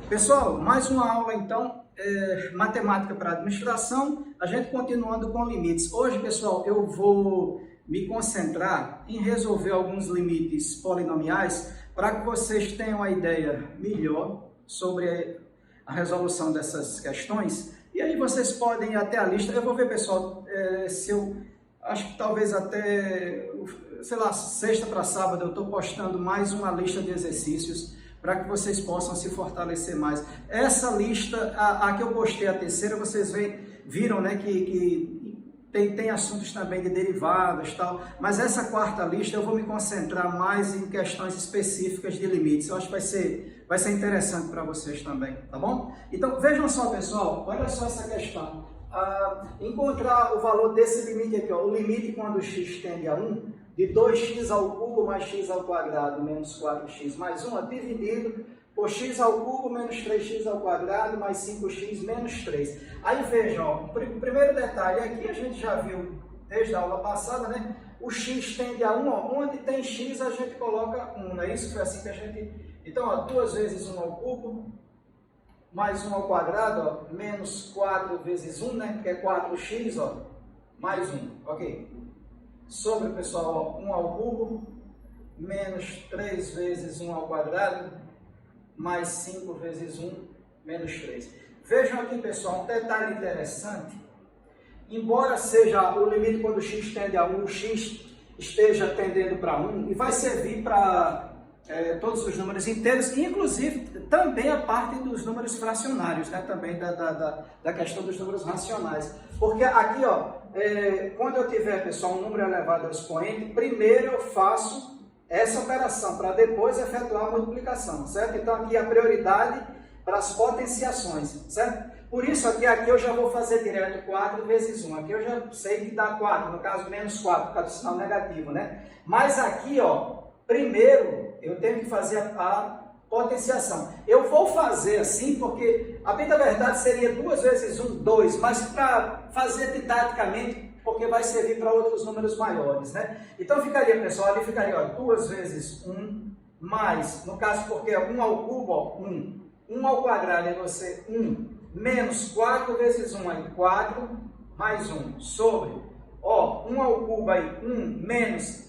Pessoal, mais uma aula então, matemática para administração, a gente continuando com limites. Hoje, pessoal, eu vou me concentrar em resolver alguns limites polinomiais para que vocês tenham uma ideia melhor sobre a resolução dessas questões. E aí vocês podem ir até a lista. Eu vou ver, pessoal, se eu acho que talvez até, sei lá, sexta para sábado eu estou postando mais uma lista de exercícios para que vocês possam se fortalecer mais. Essa lista, a que eu postei, a terceira, vocês viram, né, que tem assuntos também de derivadas e tal, mas essa quarta lista eu vou me concentrar mais em questões específicas de limites. Eu acho que vai ser interessante para vocês também, tá bom? Então, vejam só, pessoal, olha só essa questão. Encontrar o valor desse limite aqui, ó, o limite quando x tende a 1, de 2x ao cubo mais x ao quadrado menos 4x mais 1, dividido por x ao cubo menos 3x ao quadrado mais 5x menos 3. Aí vejam, ó, o primeiro detalhe aqui a gente já viu desde a aula passada, né? O x tende a 1, ó, onde tem x a gente coloca 1, não é isso? Foi assim que a gente... Então, ó, 2 vezes 1 ao cubo mais 1 ao quadrado, ó, menos 4 vezes 1, né? Que é 4x, ó, mais 1, ok? Sobre, pessoal, ó, 1 ao cubo, menos 3 vezes 1 ao quadrado, mais 5 vezes 1, menos 3. Vejam aqui, pessoal, um detalhe interessante. Embora seja o limite quando x tende a 1, o x esteja tendendo para 1, e vai servir para todos os números inteiros, inclusive também a parte dos números fracionários, né? Também da questão dos números racionais. Porque aqui, ó, quando eu tiver, pessoal, um número elevado ao expoente, primeiro eu faço essa operação, para depois efetuar a multiplicação, certo? Então aqui a prioridade para as potenciações, certo? Por isso aqui eu já vou fazer direto 4 vezes 1, aqui eu já sei que dá 4, no caso menos 4, por causa do sinal negativo, né? Mas aqui, ó, primeiro eu tenho que fazer a potenciação. Eu vou fazer assim porque, a bem da verdade, seria 2 vezes 1, 2, mas para fazer didaticamente, porque vai servir para outros números maiores, né? Então ficaria, pessoal, ali ficaria, ó, 2 vezes 1, mais, no caso, porque é 1 ao cubo, ó, 1. 1 ao quadrado é você 1, menos 4 vezes 1, aí 4, mais 1, sobre, ó, 1 ao cubo aí, 1, menos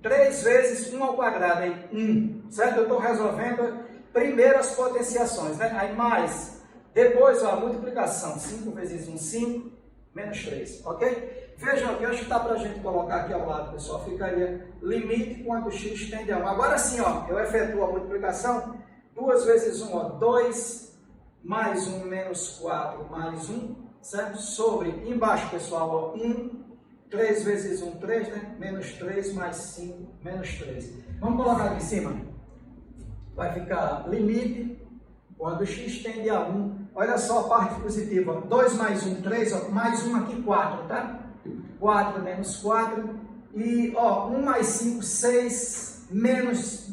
3 vezes 1 ao quadrado, aí 1, certo? Eu estou resolvendo primeiro as potenciações, né? Aí mais, depois, ó, a multiplicação, 5 vezes 1, 5, menos 3, ok? Vejam aqui, acho que dá para a gente colocar aqui ao lado, pessoal, ficaria limite quando x tende a 1. Agora sim, ó, eu efetuo a multiplicação, 2 vezes 1, ó, 2, mais 1, menos 4, mais 1, certo? Sobre, embaixo, pessoal, ó, 1, 3 vezes 1, 3, né? Menos 3, mais 5, menos 3. Vamos colocar aqui em cima. Vai ficar limite quando x tende a 1. Olha só a parte positiva, ó, 2 mais 1, 3, ó, mais 1 aqui, 4, tá? 4 menos 4, e ó, 1 mais 5, 6, menos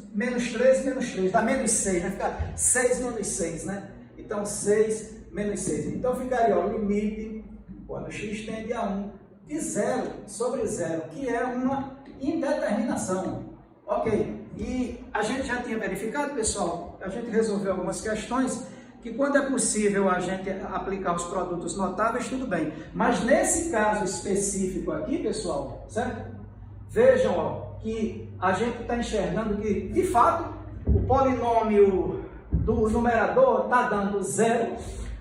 3, menos 3, dá menos 6, vai ficar 6 menos 6, né? Então 6 menos 6. Então ficaria, ó, limite, quando x tende a 1, de 0 sobre 0, que é uma indeterminação, ok? E a gente já tinha verificado, pessoal, a gente resolveu algumas questões, que quando é possível a gente aplicar os produtos notáveis, tudo bem. Mas nesse caso específico aqui, pessoal, certo? Vejam, ó, que a gente está enxergando que, de fato, o polinômio do numerador está dando 0,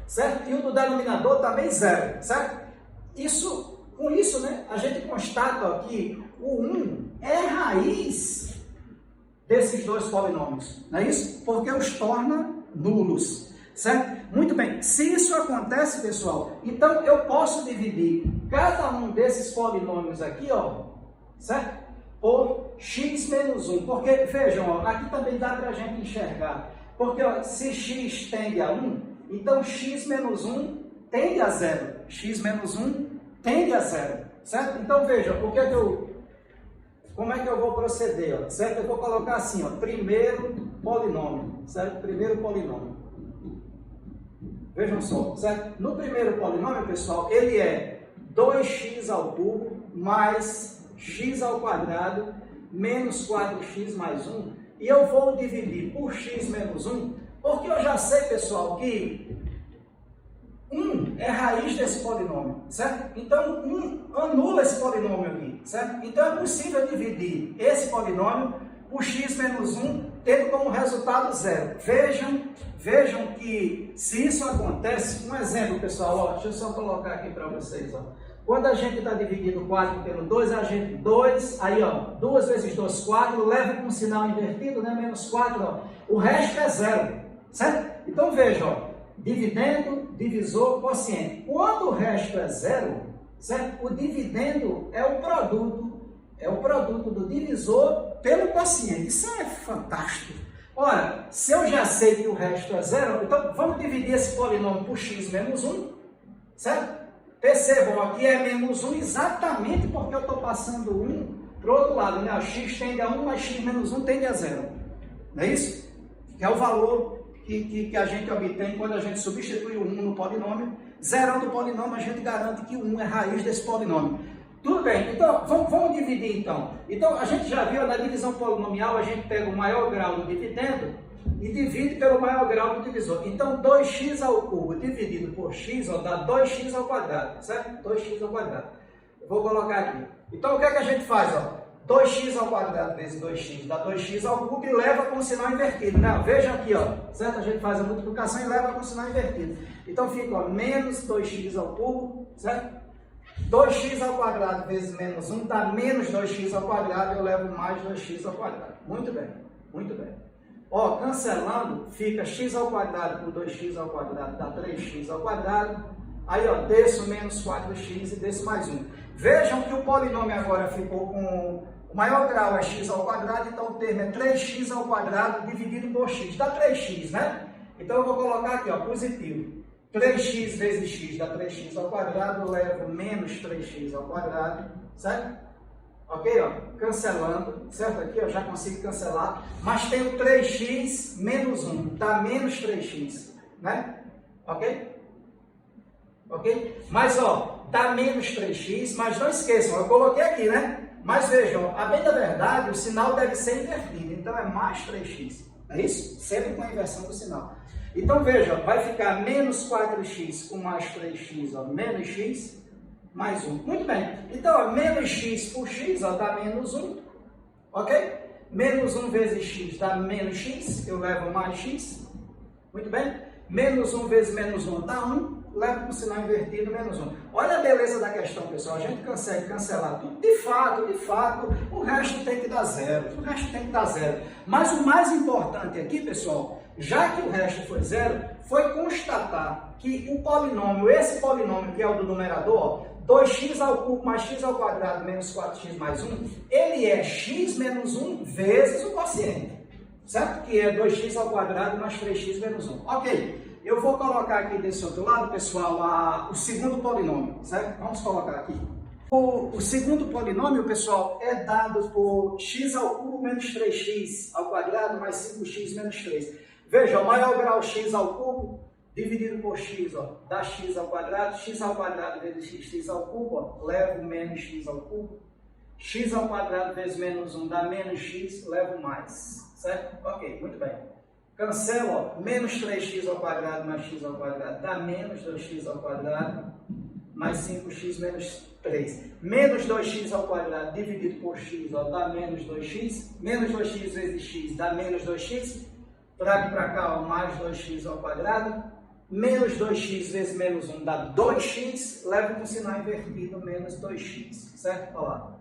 certo? E o do denominador também 0, certo? Com isso, né, a gente constata, ó, que o 1 é raiz desses dois polinômios, não é isso? Porque os torna nulos. Certo? Muito bem, se isso acontece, pessoal, então eu posso dividir cada um desses polinômios aqui, ó, certo? Por x menos 1, porque, vejam, ó, aqui também dá para a gente enxergar, porque ó, se x tende a 1, então x menos 1 tende a 0, x menos 1 tende a 0, certo? Então, vejam, como é que eu vou proceder, ó, certo? Eu vou colocar assim, ó, primeiro polinômio, certo? Primeiro polinômio. Vejam só, certo? No primeiro polinômio, pessoal, ele é 2x ao cubo mais x ao quadrado menos 4x mais 1. E eu vou dividir por x menos 1 Porque eu já sei, pessoal, que 1 é raiz desse polinômio, certo? Então, 1 anula esse polinômio aqui, certo? Então, é possível dividir esse polinômio por x menos 1, tendo como resultado 0. Vejam que, se isso acontece, um exemplo, pessoal, ó, deixa eu só colocar aqui para vocês, ó. Quando a gente está dividindo 4 pelo 2, a gente 2, aí ó, 2 vezes 2, 4, leva com um sinal invertido, né, menos 4, ó. O resto é 0, certo? Então, veja, ó. Dividendo, divisor, quociente. Quando o resto é 0, certo? O dividendo é o produto do divisor pelo quociente. Isso é fantástico. Ora, se eu já sei que o resto é 0, então vamos dividir esse polinômio por x menos 1, certo? Percebam, aqui é menos 1 exatamente porque eu estou passando 1 para o outro lado, né? X tende a 1, mas x menos 1 tende a 0. Não é isso? Que é o valor que a gente obtém quando a gente substitui o 1 no polinômio. Zerando o polinômio, a gente garante que o 1 é raiz desse polinômio. Tudo bem, então vamos dividir então. Então a gente já viu na divisão polinomial, a gente pega o maior grau do dividendo e divide pelo maior grau do divisor. Então 2x ao cubo dividido por x, ó, dá 2x ao quadrado, certo? 2x ao quadrado. Eu vou colocar aqui. Então o que é que a gente faz, ó? 2x ao quadrado vezes 2x dá 2x ao cubo e leva com o sinal invertido, né? Veja aqui, ó, certo? A gente faz a multiplicação e leva com o sinal invertido. Então fica, ó, menos 2x ao cubo, certo? 2x ao quadrado vezes menos 1 dá menos 2x ao quadrado, eu levo mais 2x ao quadrado. Muito bem, muito bem. Ó, cancelando, fica x ao quadrado por 2x ao quadrado dá 3x ao quadrado. Aí, ó, desço menos 4x e desço mais 1. Vejam que o polinômio agora ficou com o maior grau é x ao quadrado, então o termo é 3x ao quadrado dividido por x. Dá 3x, né? Então eu vou colocar aqui, ó, positivo. 3x vezes x dá 3x ao quadrado, eu levo menos 3x ao quadrado, certo? Ok, ó, cancelando, certo? Aqui eu já consigo cancelar, mas tenho 3x menos 1, dá menos 3x, né? Ok? Ok? Mas, ó, dá menos 3x, mas não esqueçam, eu coloquei aqui, né? Mas vejam, a bem da verdade, o sinal deve ser invertido, então é mais 3x, é isso? Sempre com a inversão do sinal. Então, veja, vai ficar menos 4x com mais 3x, ó, menos x, mais 1. Muito bem. Então, ó, menos x por x, ó, dá menos 1. Ok? Menos 1 vezes x dá menos x, eu levo mais x. Muito bem? Menos 1 vezes menos 1 dá 1, levo com o sinal invertido, menos 1. Olha a beleza da questão, pessoal. A gente consegue cancelar tudo. De fato, o resto tem que dar 0. O resto tem que dar 0. Mas o mais importante aqui, pessoal, já que o resto foi 0, foi constatar que o polinômio, esse polinômio que é o do numerador, 2x ao cubo mais x ao quadrado menos 4x mais 1, ele é x menos 1 vezes o quociente, certo? Que é 2x ao quadrado mais 3x menos 1. Ok, eu vou colocar aqui desse outro lado, pessoal, o segundo polinômio, certo? Vamos colocar aqui. O segundo polinômio, pessoal, é dado por x ao cubo menos 3x ao quadrado mais 5x menos 3. Veja, o maior grau x ao cubo dividido por x, ó, dá x ao quadrado vezes x ao cubo, ó, levo menos x ao cubo. X ao quadrado vezes menos 1 dá menos x, levo mais, certo? Ok, muito bem. Cancelo, ó, menos 3x ao quadrado mais x ao quadrado dá menos 2x ao quadrado mais 5x menos 3. Menos 2x ao quadrado dividido por x, ó, dá menos 2x. Menos 2x vezes x dá menos 2x. Trago para cá, ó, mais 2x ao quadrado. Menos 2x vezes menos 1 dá 2x. Levo com o sinal invertido, menos 2x. Certo? Olha lá.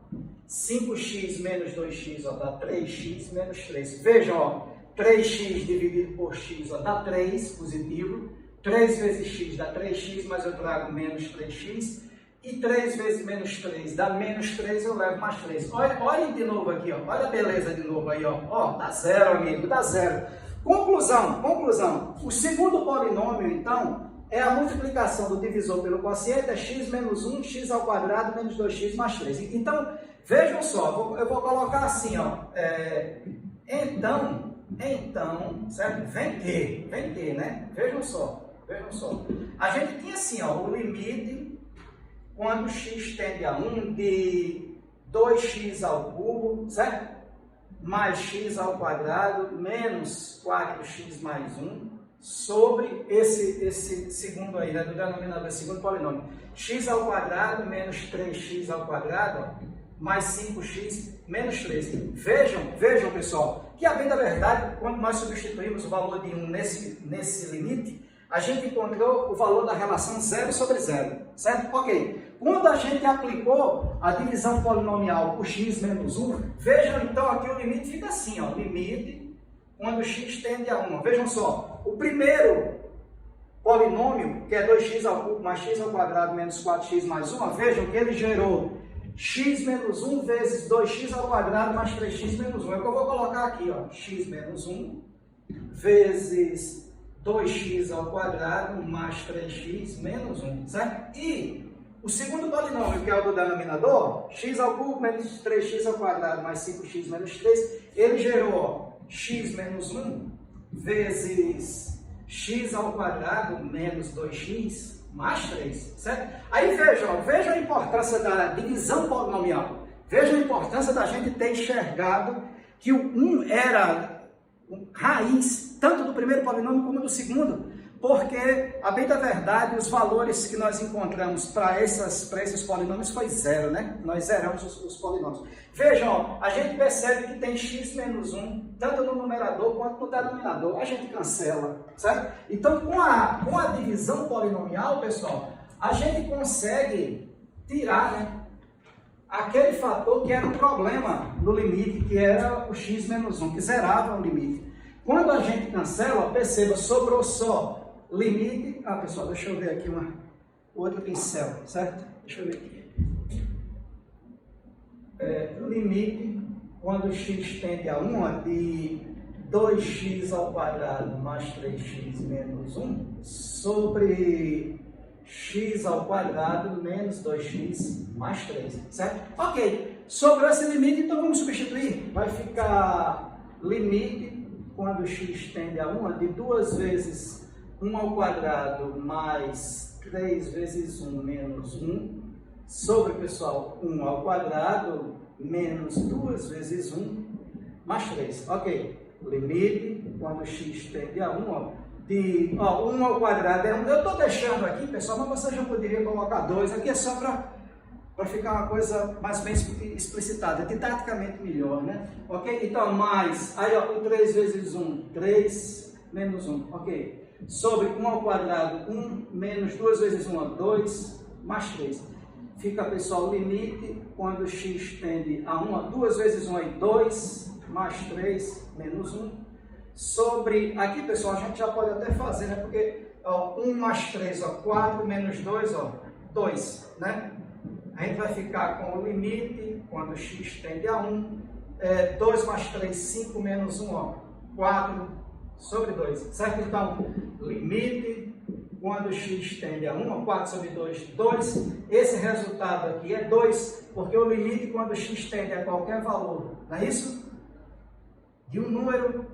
5x menos 2x, ó, dá 3x menos 3. Vejam, ó, 3x dividido por x, ó, dá 3, positivo. 3 vezes x dá 3x, mas eu trago menos 3x. E 3 vezes menos 3 dá menos 3, eu levo mais 3. Olhem de novo aqui, ó. Olha a beleza de novo aí, ó. Ó, dá 0, amigo, dá 0. Conclusão. O segundo polinômio, então, é a multiplicação do divisor pelo quociente, é x menos 1, x ao quadrado menos 2x mais 3. Então, vejam só, eu vou colocar assim, ó. Então, certo? Vem que, né? Vejam só. A gente tinha assim, ó, o limite quando x tende a 1 de 2x ao cubo, certo? mais x ao quadrado menos 4x mais 1 sobre esse segundo aí, né, do denominador, segundo polinômio. X ao quadrado menos 3x ao quadrado, ó, mais 5x menos 3. Vejam, pessoal, que a bem da verdade, quando nós substituímos o valor de 1 nesse limite, a gente encontrou o valor da relação 0 sobre 0, certo? Ok. Quando a gente aplicou a divisão polinomial por x menos 1, vejam então aqui o limite fica assim, ó, limite quando x tende a 1. Vejam só, o primeiro polinômio, que é 2x ao cubo mais x ao quadrado menos 4x mais 1, vejam que ele gerou x menos 1 vezes 2x ao quadrado mais 3x menos 1. É o que eu vou colocar aqui, ó, x menos 1 vezes 2x ao quadrado mais 3x menos 1, certo? E o segundo polinômio, que é o do denominador, x ao cubo menos 3x ao quadrado mais 5x menos 3, ele gerou, ó, x menos 1 vezes x ao quadrado menos 2x mais 3, certo? Aí vejam a importância da divisão polinomial. Vejam a importância da gente ter enxergado que o 1 era raiz tanto do primeiro polinômio como do segundo, porque, a bem da verdade, os valores que nós encontramos para esses polinômios foi 0, né? Nós zeramos os polinômios. Vejam, ó, a gente percebe que tem x menos 1, tanto no numerador quanto no denominador. A gente cancela, certo? Então, com a divisão polinomial, pessoal, a gente consegue tirar, né, aquele fator que era um problema no limite, que era o x menos 1, que zerava o limite. Quando a gente cancela, perceba, sobrou só limite. Ah, pessoal, deixa eu ver aqui outro pincel, certo? Deixa eu ver aqui. Limite, quando x tende a 1, de 2x ao quadrado mais 3x menos 1 sobre x ao quadrado menos 2x mais 3, certo? Ok, sobrou esse limite, então vamos substituir. Vai ficar limite, quando x tende a 1, de 2 vezes 1 ao quadrado mais 3 vezes 1 menos 1, sobre, pessoal, 1 ao quadrado menos 2 vezes 1 mais 3. Ok, limite, quando x tende a 1, de 1 ao quadrado é 1. Eu estou deixando aqui, pessoal, mas você já poderia colocar 2. Aqui é só para ficar uma coisa mais bem explicitada, didaticamente melhor, né? Ok? Então, mais, aí, ó, 3 vezes 1, 3 menos 1, ok? Sobre 1 ao quadrado, 1 menos 2 vezes 1, 2, mais 3. Fica, pessoal, limite, quando x tende a 1, 2 vezes 1 é 2, mais 3, menos 1. Sobre, aqui, pessoal, a gente já pode até fazer, né? Porque, ó, 1 mais 3, ó, 4 menos 2, ó, 2, né? A gente vai ficar com o limite, quando x tende a 1, 2 mais 3, 5 menos 1, ó, 4 sobre 2, certo? Então, limite, quando x tende a 1, 4 sobre 2, 2. Esse resultado aqui é 2, porque o limite, quando x tende a qualquer valor, não é isso? De um número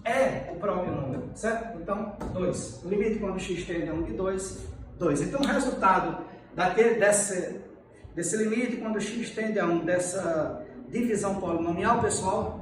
é o próprio número, certo? Então, 2. O limite, quando x tende a 1, de 2, 2. Então, o resultado desse limite, quando x tende a 1, dessa divisão polinomial, pessoal,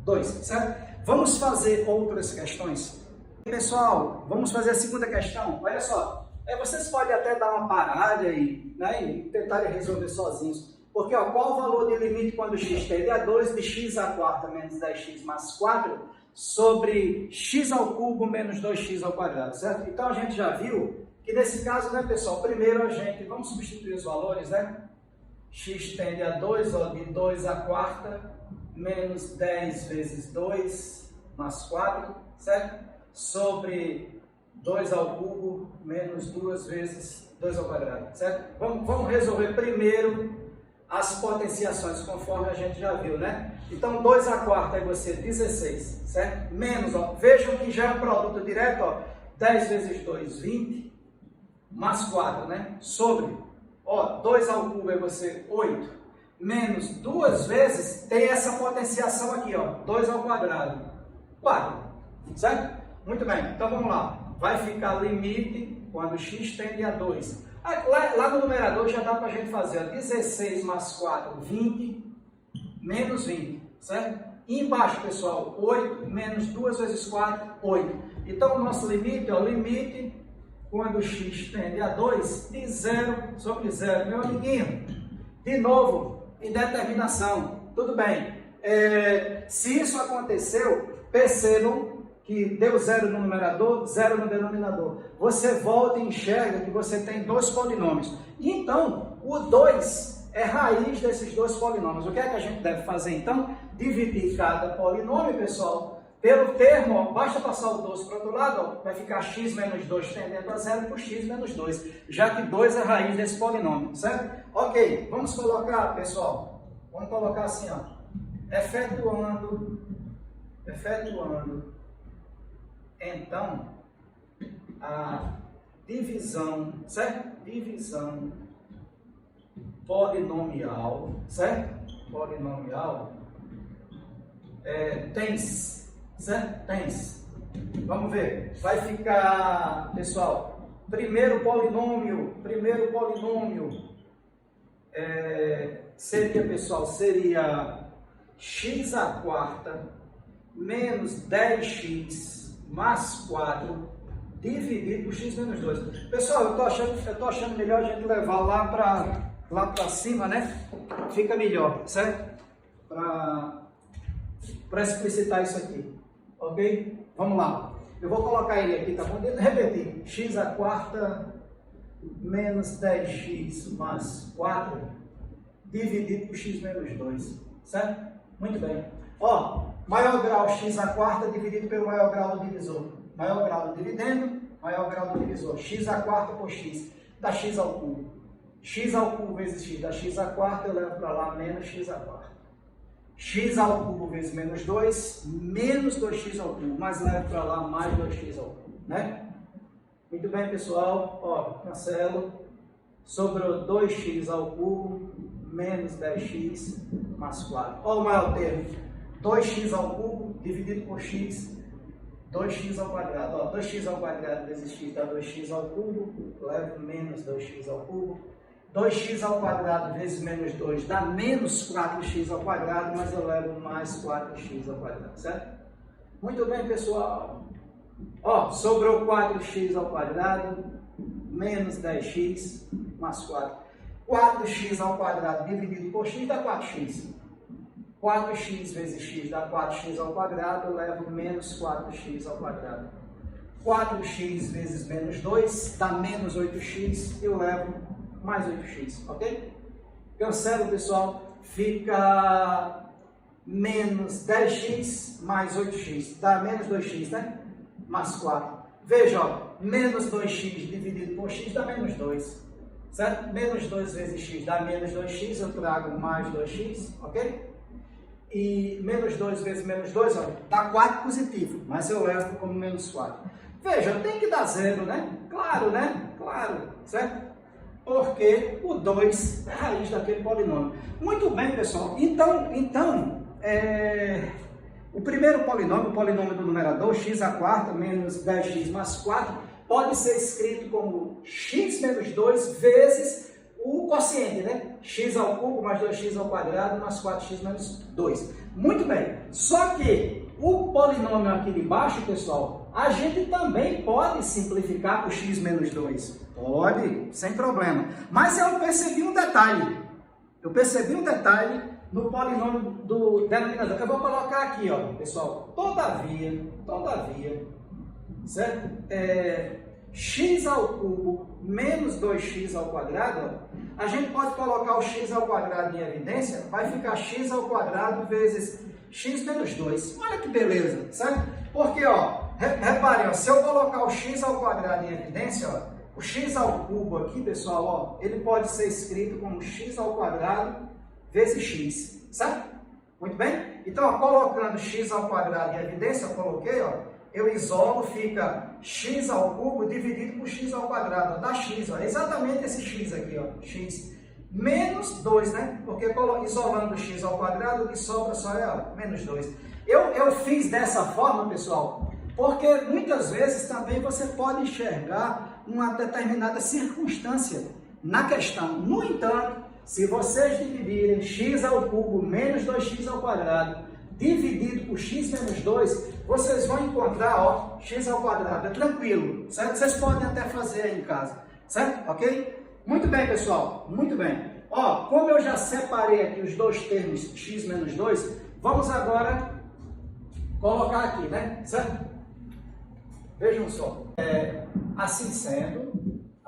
2, certo? Vamos fazer outras questões? Pessoal, vamos fazer a segunda questão. Olha só, vocês podem até dar uma parada aí, né, e tentarem resolver sozinhos. Porque, ó, qual o valor de limite quando x tende a 2 de x à quarta menos 10x mais 4 sobre x ao cubo menos 2x ao quadrado, certo? Então, a gente já viu que nesse caso, né, pessoal, primeiro vamos substituir os valores, né? X tende a 2, ó, de 2 à quarta menos 10 vezes 2 mais 4, certo? Sobre 2 ao cubo menos 2 vezes 2 ao quadrado, certo? Vamos resolver primeiro as potenciações, conforme a gente já viu, né? Então, 2 à quarta vai ser 16, certo? Menos, ó, vejam que já é um produto direto, ó, 10 vezes 2, 20, mais 4, né? Sobre, ó, 2 ao cubo vai ser 8, menos 2 vezes, tem essa potenciação aqui, ó, 2 ao quadrado, 4, certo? Muito bem, então vamos lá. Vai ficar limite quando x tende a 2. Lá no numerador já dá para a gente fazer, ó, 16 mais 4, 20, menos 20, certo? E embaixo, pessoal, 8 menos 2 vezes 4, 8. Então, o nosso limite é o limite quando x tende a 2, de 0 sobre 0. Meu amiguinho, de novo, indeterminação. Tudo bem. Se isso aconteceu, percebam que deu 0 no numerador, 0 no denominador. Você volta e enxerga que você tem dois polinômios. Então, o 2 é raiz desses dois polinômios. O que é que a gente deve fazer, então? Dividir cada polinômio, pessoal, pelo termo, ó, basta passar o 2 para o outro lado, ó, vai ficar x menos 2 tendendo a 0 por x menos 2, já que 2 é a raiz desse polinômio, certo? Ok, vamos colocar, pessoal, vamos colocar assim, ó, efetuando, então, a divisão, certo? Divisão polinomial, certo? Polinomial, tens, certo? Tens. Vamos ver. Vai ficar, pessoal, primeiro polinômio seria, pessoal, seria x à quarta menos 10x mais 4 dividido por x menos 2. Pessoal, eu tô achando melhor a gente levar lá para cima, né? Fica melhor, certo? Para explicitar isso aqui, ok? Vamos lá. Eu vou colocar ele aqui, tá bom? Repetir. X à quarta menos 10x mais 4 dividido por x menos 2, certo? Muito bem. Ó, maior grau x à quarta dividido pelo maior grau do divisor. Maior grau do dividendo, maior grau do divisor. X à quarta por x, dá x ao cubo. X ao cubo vezes x dá x à quarta, eu levo para lá menos x à quarta. X ao cubo vezes menos 2, menos 2x ao cubo, mas levo para lá mais 2x ao cubo, né? Muito bem, pessoal. Ó, cancelo. Sobrou 2x ao cubo, menos 10x, mais 4. Ó o maior termo. 2x ao cubo, dividido por x, 2x ao quadrado. Ó, 2x ao quadrado vezes x dá 2x ao cubo, levo menos 2x ao cubo. 2x ao quadrado vezes menos 2 dá menos 4x ao quadrado, mas eu levo mais 4x ao quadrado, certo? Muito bem, pessoal. Ó, sobrou 4x ao quadrado, menos 10x, mais 4. 4x ao quadrado dividido por x dá 4x. 4x vezes x dá 4x ao quadrado, eu levo menos 4x ao quadrado. 4x vezes menos 2 dá menos 8x, eu levo mais 8x, ok? Cancelo, pessoal, fica menos 10x mais 8x, dá menos 2x, né? Mais 4. Veja, ó, menos 2x dividido por x dá menos 2, certo? Menos 2 vezes x dá menos 2x, eu trago mais 2x, ok? E menos 2 vezes menos 2, ó, dá 4 positivo, mas eu levo como menos 4. Veja, tem que dar 0, né? Claro, né? Claro, certo? Porque o 2 é a raiz daquele polinômio. Muito bem, pessoal. Então o primeiro polinômio, o polinômio do numerador, x à quarta menos 10x mais 4, pode ser escrito como x menos 2 vezes o quociente, né? X ao cubo mais 2x ao quadrado mais 4x menos 2. Muito bem. Só que o polinômio aqui de baixo, pessoal, a gente também pode simplificar por x menos 2. Pode, sem problema. Mas eu percebi um detalhe. No polinômio do denominador. Eu vou colocar aqui, ó, pessoal. Todavia, certo? X ao cubo menos 2x ao quadrado, a gente pode colocar o x ao quadrado em evidência, vai ficar x ao quadrado vezes x menos 2. Olha que beleza, certo? Porque, ó, reparem, ó, se eu colocar o x ao quadrado em evidência, ó, o x ao cubo aqui, pessoal, ó, ele pode ser escrito como x ao quadrado vezes x, certo? Muito bem? Então, ó, colocando x ao quadrado em evidência, eu coloquei, ó, eu isolo, fica x ao cubo dividido por x ao quadrado, ó, dá x, ó, exatamente esse x aqui, ó, x, menos 2, né? Porque isolando x ao quadrado, o que sobra só é, ó, menos 2. Eu fiz dessa forma, pessoal, porque muitas vezes também você pode enxergar uma determinada circunstância na questão. No entanto, se vocês dividirem x ao cubo menos 2x ao quadrado dividido por x menos 2, vocês vão encontrar, ó, x ao quadrado. É tranquilo, certo? Vocês podem até fazer aí em casa, certo? Ok? Muito bem, pessoal, muito bem. Ó, como eu já separei aqui os dois termos x menos 2, vamos agora colocar aqui, né? Certo? Vejam só. Assim sendo,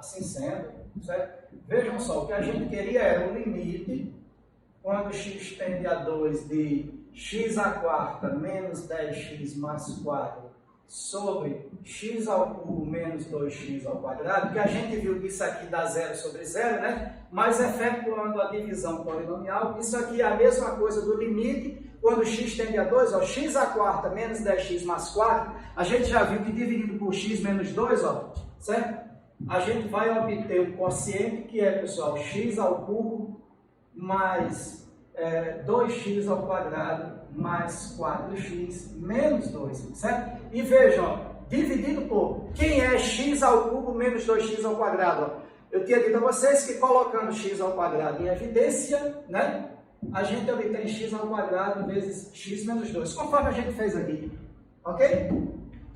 certo? Vejam só, o que a gente queria era o limite, quando x tende a 2, de x à quarta menos 10x mais 4 sobre x ao cubo menos 2x ao quadrado, que a gente viu que isso aqui dá 0 sobre 0, né? Mas efetuando a divisão polinomial, isso aqui é a mesma coisa do limite, quando x tende a 2, ó, x à quarta menos 10x mais 4, a gente já viu que dividido por x menos 2, ó, certo? A gente vai obter o quociente, que é, pessoal, x ao cubo mais 2x ao quadrado mais 4x menos 2, certo? E vejam, ó, dividido por quem é x ao cubo menos 2x ao quadrado. Ó. Eu tinha dito a vocês que colocando x ao quadrado em evidência, né, a gente obtém x ao quadrado vezes x menos 2, conforme a gente fez aqui, ok?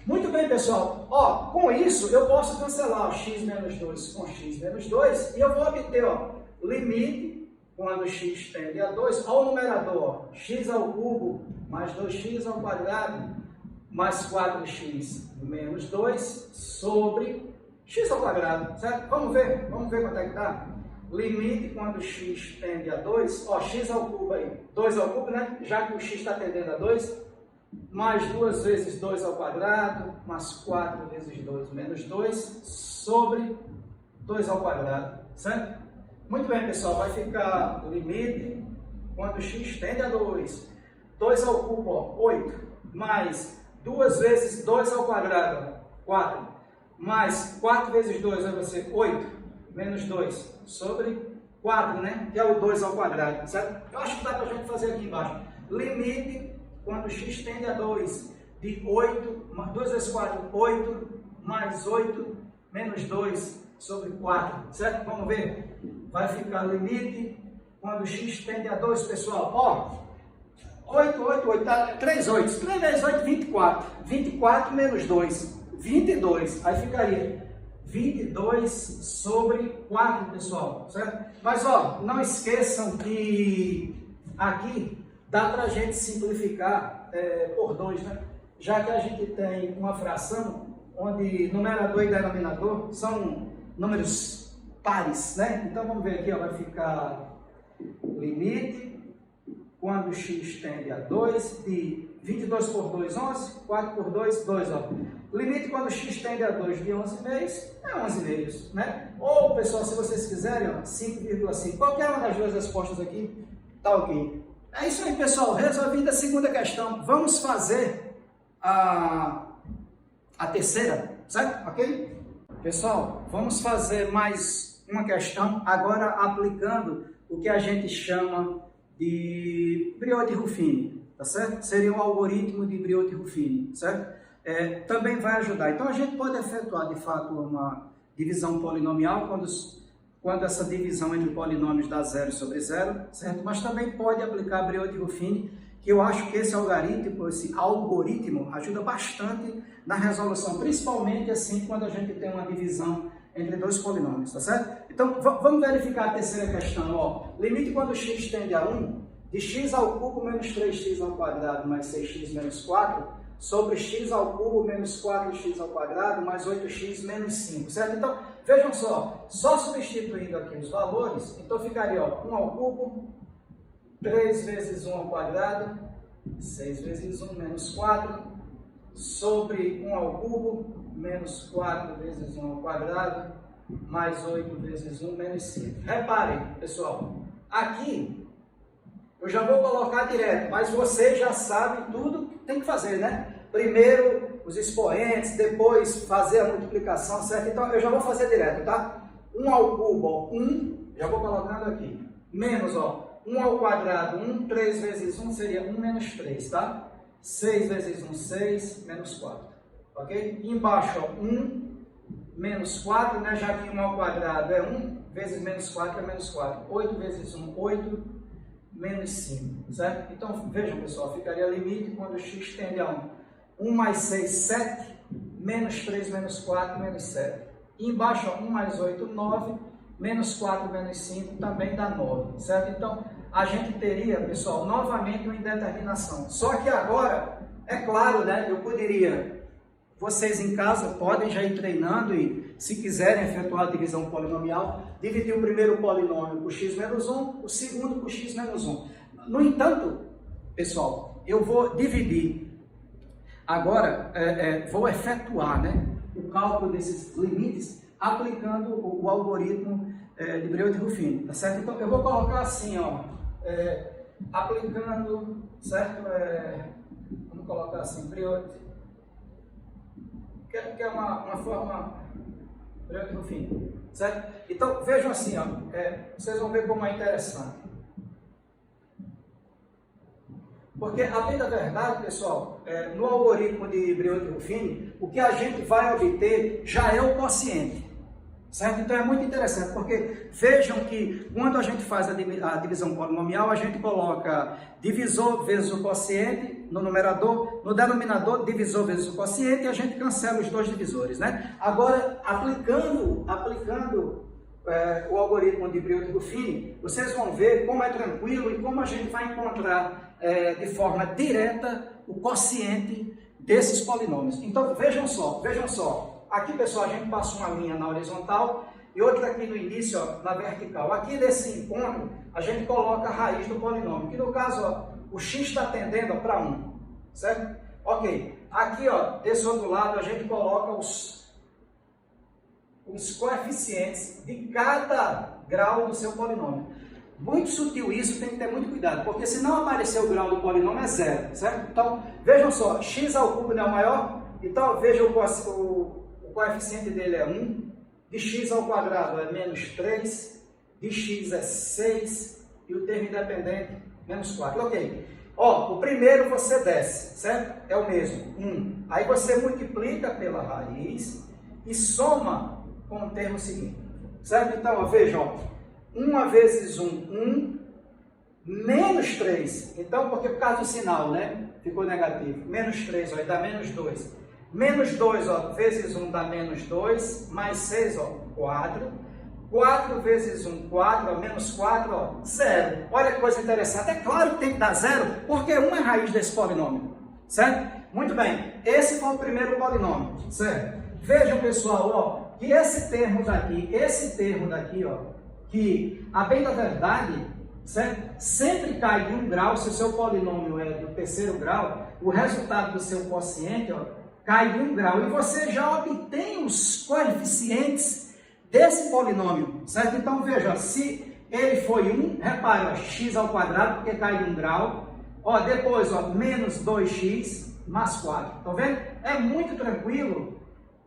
Muito bem, pessoal. Ó, com isso, eu posso cancelar o x menos 2 com x menos 2 e eu vou obter, ó, limite quando x tende a 2, ao numerador, ó, x ao cubo mais 2x ao quadrado mais 4x menos 2 sobre x ao quadrado, certo? Vamos ver quanto é que dá. Limite quando x tende a 2, ó, x ao cubo aí, 2 ao cubo, né? Já que o x está tendendo a 2, mais 2 vezes 2 ao quadrado, mais 4 vezes 2 menos 2, sobre 2 ao quadrado, certo? Muito bem, pessoal, vai ficar o limite quando x tende a 2. 2 ao cubo, ó, 8, mais 2 vezes 2 ao quadrado, ó, 4, mais 4 vezes 2 vai ser 8, menos 2, sobre 4, né? Que é o 2 ao quadrado, certo? Eu acho que dá para a gente fazer aqui embaixo. Limite quando x tende a 2, de 8, 2 vezes 4, 8, mais 8, menos 2, sobre 4, certo? Vamos ver? Vai ficar limite quando x tende a 2, pessoal. Ó, 8, 8, 8, tá? 3 8. 3 vezes 8, 24. 24 menos 2, 22. Aí ficaria 22 sobre 4, pessoal, certo? Mas, ó, não esqueçam que aqui dá para a gente simplificar por 2, né? Já que a gente tem uma fração onde numerador e denominador são números pares, né? Então vamos ver aqui, ó, vai ficar limite quando x tende a 2 de 22 por 2, 11, 4 por 2, 2, ó. Limite quando x tende a 2 de 11 meios, é 11 meios, né? Ou, pessoal, se vocês quiserem, ó, 5,5. Qualquer uma das duas respostas aqui tá ok. É isso aí, pessoal. Resolvida a segunda questão. Vamos fazer a terceira, certo? Ok? Pessoal, vamos fazer mais uma questão, agora aplicando o que a gente chama de Briot-Ruffini, tá certo? Seria um algoritmo de Briot-Ruffini, certo? Também vai ajudar. Então, a gente pode efetuar, de fato, uma divisão polinomial quando essa divisão entre polinômios dá 0 sobre 0, certo? Mas também pode aplicar Briot-Ruffini, que eu acho que esse algoritmo ajuda bastante na resolução, principalmente assim quando a gente tem uma divisão entre dois polinômios, tá certo? Então, vamos verificar a terceira questão, ó. Limite quando x tende a 1, de x ao cubo menos 3x ao quadrado mais 6x menos 4, sobre x ao cubo menos 4x ao quadrado mais 8x menos 5, certo? Então, vejam só substituindo aqui os valores, então ficaria, ó, 1 ao cubo, 3 vezes 1 ao quadrado, 6 vezes 1 menos 4, sobre 1 ao cubo, menos 4 vezes 1 ao quadrado, mais 8 vezes 1 menos 5. Reparem, pessoal, aqui eu já vou colocar direto, mas você já sabe tudo que tem que fazer, né? Primeiro os expoentes, depois fazer a multiplicação, certo? Então eu já vou fazer direto, tá? 1 ao cubo, ó, 1, já vou colocando aqui, menos, ó, 1 ao quadrado, 1, 3 vezes 1 seria 1 menos 3, tá? 6 vezes 1, 6, menos 4, ok? E embaixo, ó, 1 menos 4, né? Já que 1 ao quadrado é 1, vezes menos 4 é menos 4. 8 vezes 1, 8, menos 5, certo? Então, vejam, pessoal, ficaria limite quando x tende a 1. 1 mais 6, 7, menos 3, menos 4, menos 7. E embaixo, ó, 1 mais 8, 9, menos 4, menos 5, também dá 9, certo? Então, a gente teria, pessoal, novamente uma indeterminação. Só que agora, é claro, né, eu poderia, vocês em casa podem já ir treinando e, se quiserem efetuar a divisão polinomial, dividir o primeiro polinômio por x menos 1, o segundo por x menos 1. No entanto, pessoal, eu vou dividir, agora, vou efetuar, né, o cálculo desses limites aplicando o algoritmo de Breuer-Ruffini, tá certo? Então, eu vou colocar assim, ó, aplicando, certo? Vamos colocar assim, Breuer, que é uma forma Breuer-Ruffini, certo? Então, vejam assim, ó, vocês vão ver como é interessante. Porque, a bem da verdade, pessoal, no algoritmo de Breuer-Ruffini, o que a gente vai obter já é o quociente, certo? Então, é muito interessante, porque vejam que quando a gente faz a divisão polinomial, a gente coloca divisor vezes o quociente no numerador, no denominador, divisor vezes o quociente, e a gente cancela os dois divisores, né? Agora, aplicando o algoritmo de Breuer-Ruffini, vocês vão ver como é tranquilo e como a gente vai encontrar de forma direta o quociente desses polinômios. Então, vejam só. Aqui, pessoal, a gente passa uma linha na horizontal e outra aqui no início, ó, na vertical. Aqui nesse encontro, a gente coloca a raiz do polinômio, que no caso, ó, o x está tendendo para 1, certo? Ok. Aqui, ó, desse outro lado, a gente coloca os coeficientes de cada grau do seu polinômio. Muito sutil isso, tem que ter muito cuidado, porque se não aparecer o grau do polinômio é 0, certo? Então, vejam só, x ao cubo não é o maior, então veja o coeficiente dele é 1, de x ao quadrado é menos 3, de x é 6 e o termo independente menos 4. Ok. Ó, o primeiro você desce, certo? É o mesmo, 1. Aí você multiplica pela raiz e soma com o termo seguinte, certo? Então, ó, veja, ó, 1 vezes 1, menos 3. Então, porque por causa do sinal, né? Ficou negativo. Menos 3, ó, e dá menos 2. Menos 2, ó, vezes 1 dá menos 2. Mais 6, ó, 4. 4 vezes 1, 4, ó, menos 4, ó, 0. Olha que coisa interessante. É claro que tem que dar 0, porque 1 é raiz desse polinômio, certo? Muito bem. Esse foi o primeiro polinômio, certo? Vejam, pessoal, ó, que esse termo daqui, ó, que, a bem da verdade, certo? Sempre cai de 1 grau, se o seu polinômio é do terceiro grau, o resultado do seu quociente, ó, cai de 1 grau. E você já obtém os coeficientes desse polinômio, certo? Então, veja, se ele foi 1, repare, ó, x ao quadrado, porque cai de 1 grau, ó, depois, ó, menos 2x mais 4, tá vendo? É muito tranquilo,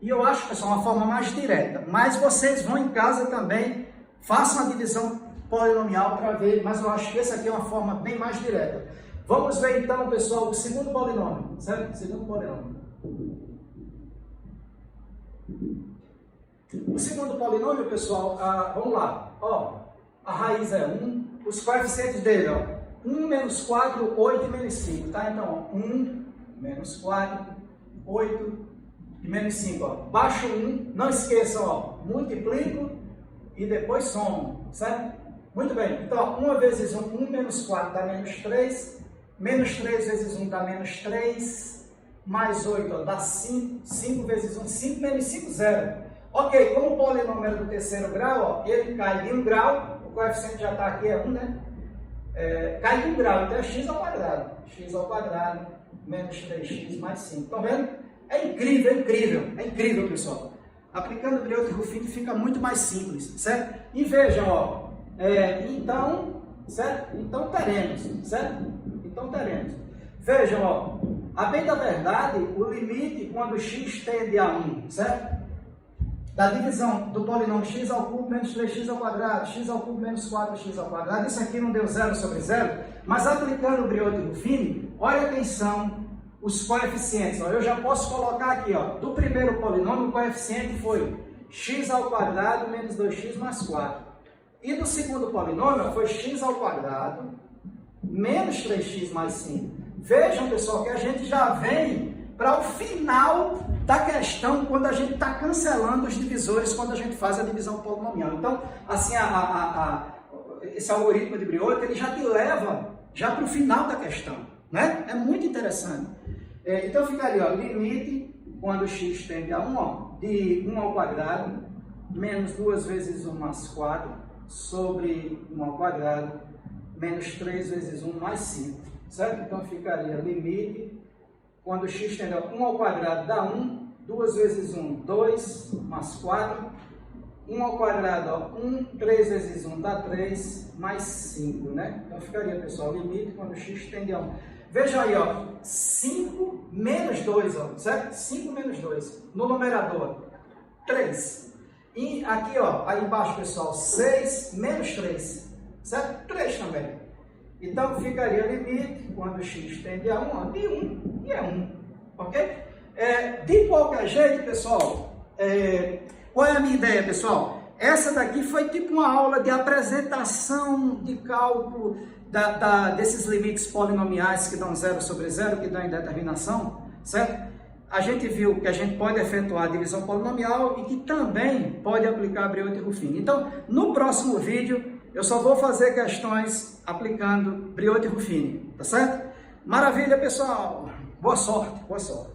e eu acho, pessoal, uma forma mais direta, mas vocês vão em casa também, façam a divisão polinomial para ver, mas eu acho que essa aqui é uma forma bem mais direta. Vamos ver então, pessoal, o segundo polinômio, certo? Segundo polinômio. O segundo polinômio, pessoal, vamos lá, ó, a raiz é 1, os coeficientes dele, ó, 1 menos 4, 8 e menos 5, tá? Então, ó, 1 menos 4, 8 e menos 5, ó, baixo 1, não esqueçam, ó, multiplico e depois somo, certo? Muito bem, então, 1 vezes 1, 1 menos 4 dá menos 3, menos 3 vezes 1 dá menos 3, mais 8, ó, dá 5, 5 vezes 1, 5 menos 5, 0. Ok, como o polinômio é do terceiro grau, ó, ele cai de 1 grau, o coeficiente já está aqui, é 1, né? Cai de 1 grau, então é x ao quadrado. X ao quadrado, menos 3x mais 5. Estão vendo? É incrível, pessoal. Aplicando o Breuer-Ruffini fica muito mais simples, certo? E vejam, ó, certo? Então teremos, certo? Então teremos. Vejam, ó, a bem da verdade, o limite quando x tende a 1, certo? Da divisão do polinômio x ao cubo menos 3x ao quadrado, x ao cubo menos 4x ao quadrado, isso aqui não deu 0 sobre 0, mas aplicando o Breuer-Ruffini, olha quem são os coeficientes. Ó, eu já posso colocar aqui, ó, do primeiro polinômio o coeficiente foi x ao quadrado menos 2x mais 4. E do segundo polinômio foi x ao quadrado menos 3x mais 5. Vejam, pessoal, que a gente já vem para o final da questão quando a gente está cancelando os divisores, quando a gente faz a divisão polinomial. Então, assim, esse algoritmo de Briot, ele já te leva já para o final da questão, né? É muito interessante. Então, ficaria, ó, limite, quando x tende a 1, ó, de 1 ao quadrado, menos 2 vezes 1 mais 4, sobre 1 ao quadrado, menos 3 vezes 1 mais 5, certo? Então, ficaria limite, quando x tende a 1 ao quadrado dá 1, 2 vezes 1, 2, mais 4, 1 ao quadrado, ó, 1, 3 vezes 1 dá 3, mais 5, né? Então, ficaria, pessoal, limite quando x tende a 1. Veja aí, ó, 5 menos 2, ó, certo? 5 menos 2, no numerador, 3. E aqui, ó, aí embaixo, pessoal, 6 menos 3, certo? 3 também. Então, ficaria limite, quando x tende a 1, ó, de 1, e é 1, ok? De qualquer jeito, pessoal, qual é a minha ideia, pessoal? Essa daqui foi tipo uma aula de apresentação de cálculo desses limites polinomiais que dão 0 sobre 0, que dão indeterminação, certo? A gente viu que a gente pode efetuar a divisão polinomial e que também pode aplicar Briot e Ruffini. Então, no próximo vídeo, eu só vou fazer questões aplicando Briot e Ruffini, tá certo? Maravilha, pessoal! Boa sorte, boa sorte!